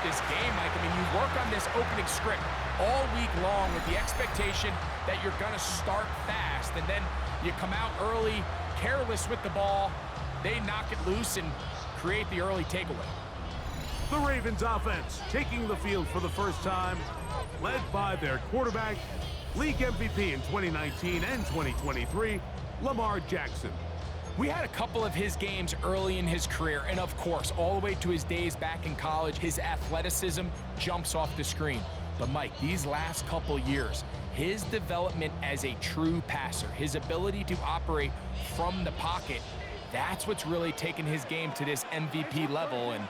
this game, Mike. I mean, you work on this opening script all week long with the expectation that you're going to start fast, and then you come out early, careless with the ball. They knock it loose and create the early takeaway. The Ravens offense taking the field for the first time, led by their quarterback, league MVP in 2019 and 2023, Lamar Jackson. We had a couple of his games early in his career, and of course, all the way to his days back in college, his athleticism jumps off the screen. But Mike, these last couple years, his development as a true passer, his ability to operate from the pocket, that's what's really taken his game to this MVP level. And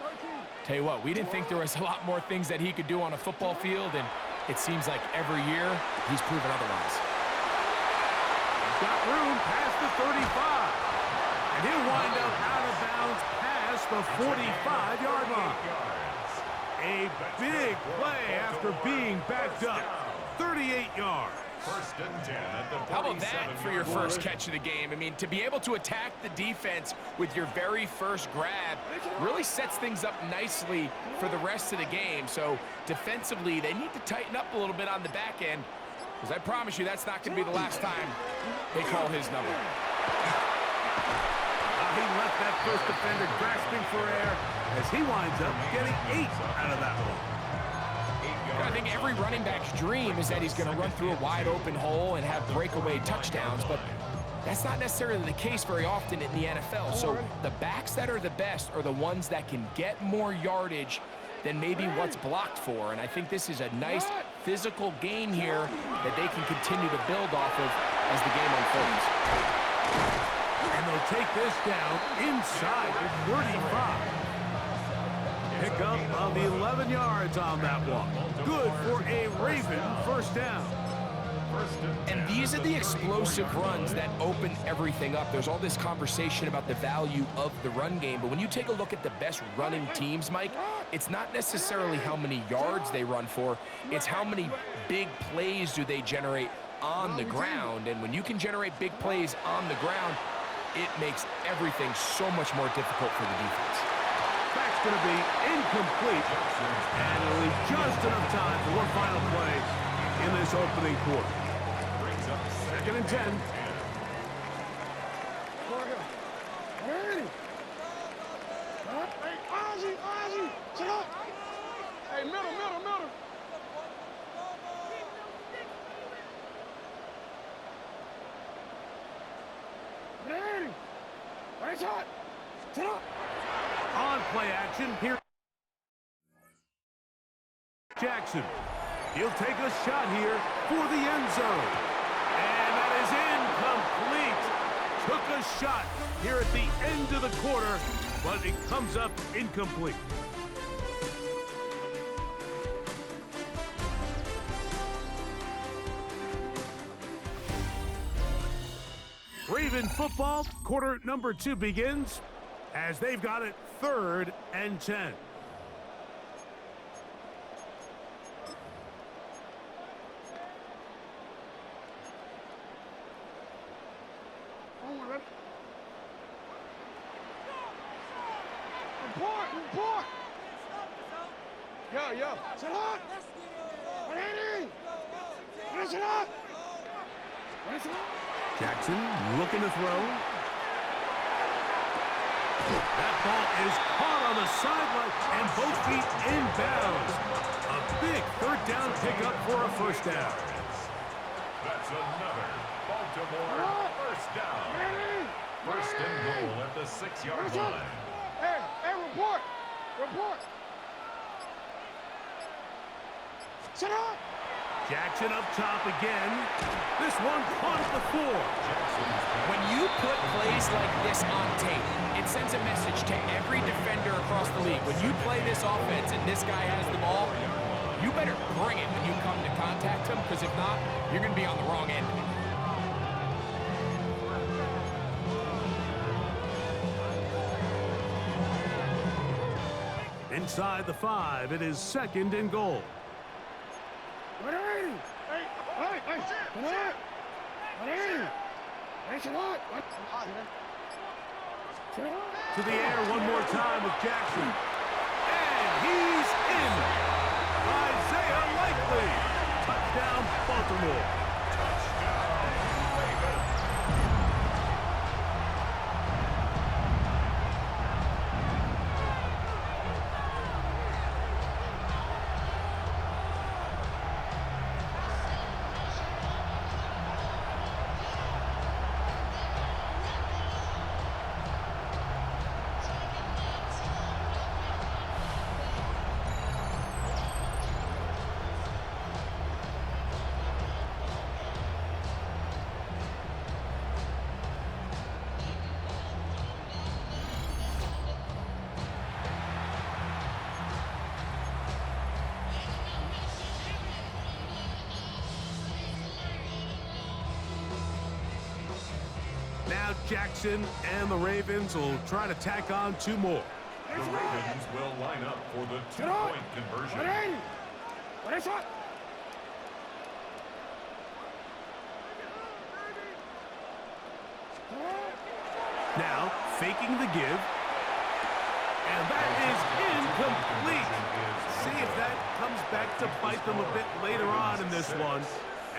tell you what, we didn't think there was a lot more things that he could do on a football field, and it seems like every year he's proven otherwise. He's got room past the 35. And he'll wind up out of bounds past the 45-yard line. A big play after being backed up. 38 yards. First and 10 at the 47. How about that for your first catch of the game? I mean, to be able to attack the defense with your very first grab really sets things up nicely for the rest of the game. So defensively, they need to tighten up a little bit on the back end, because I promise you that's not going to be the last time they call his number. He left that first defender grasping for air as he winds up getting 8 out of that one. I think every running back's dream is that he's going to run through a wide open hole and have breakaway touchdowns, but that's not necessarily the case very often in the NFL. So the backs that are the best are the ones that can get more yardage than maybe what's blocked for. And I think this is a nice physical game here that they can continue to build off of as the game unfolds. And they'll take this down inside the 35. Pick up of 11 yards on that one. Good for a Raven first down. And these are the explosive runs that open everything up. There's all this conversation about the value of the run game, but when you take a look at the best running teams, Mike, it's not necessarily how many yards they run for, it's how many big plays do they generate on the ground. And when you can generate big plays on the ground, it makes everything so much more difficult for the defense. That's going to be incomplete, and it'll leave just enough time for one final play in this opening quarter. Second and 10. Hey, Ozzie, sit up. Hey, middle. Right shot. Sit up. On play action, here Jackson. He'll take a shot here for the end zone. And that is incomplete. Took a shot here at the end of the quarter, but it comes up incomplete. Raven football, quarter number 2 begins as they've got it 3rd and 10. Report! Yo, sit up! Sit up! Jackson looking to throw. That ball is caught on the sideline and both feet inbounds. A big 3rd down pickup for a first down. That's another Baltimore first down. First and goal at the 6-yard line. Hey, report! Sit up! Jackson up top again. This one caught at the 4. When you put plays like this on tape, it sends a message to every defender across the league. When you play this offense and this guy has the ball, you better bring it when you come to contact him, because if not, you're going to be on the wrong end of it. Inside the 5, it is 2nd and goal. To the air one more time with Jackson. And he's in. Jackson and the Ravens will try to tack on 2 more. The Ravens will line up for the 2-point conversion. Now, faking the give. And that is incomplete. See if that comes back to bite them a bit later on in this one.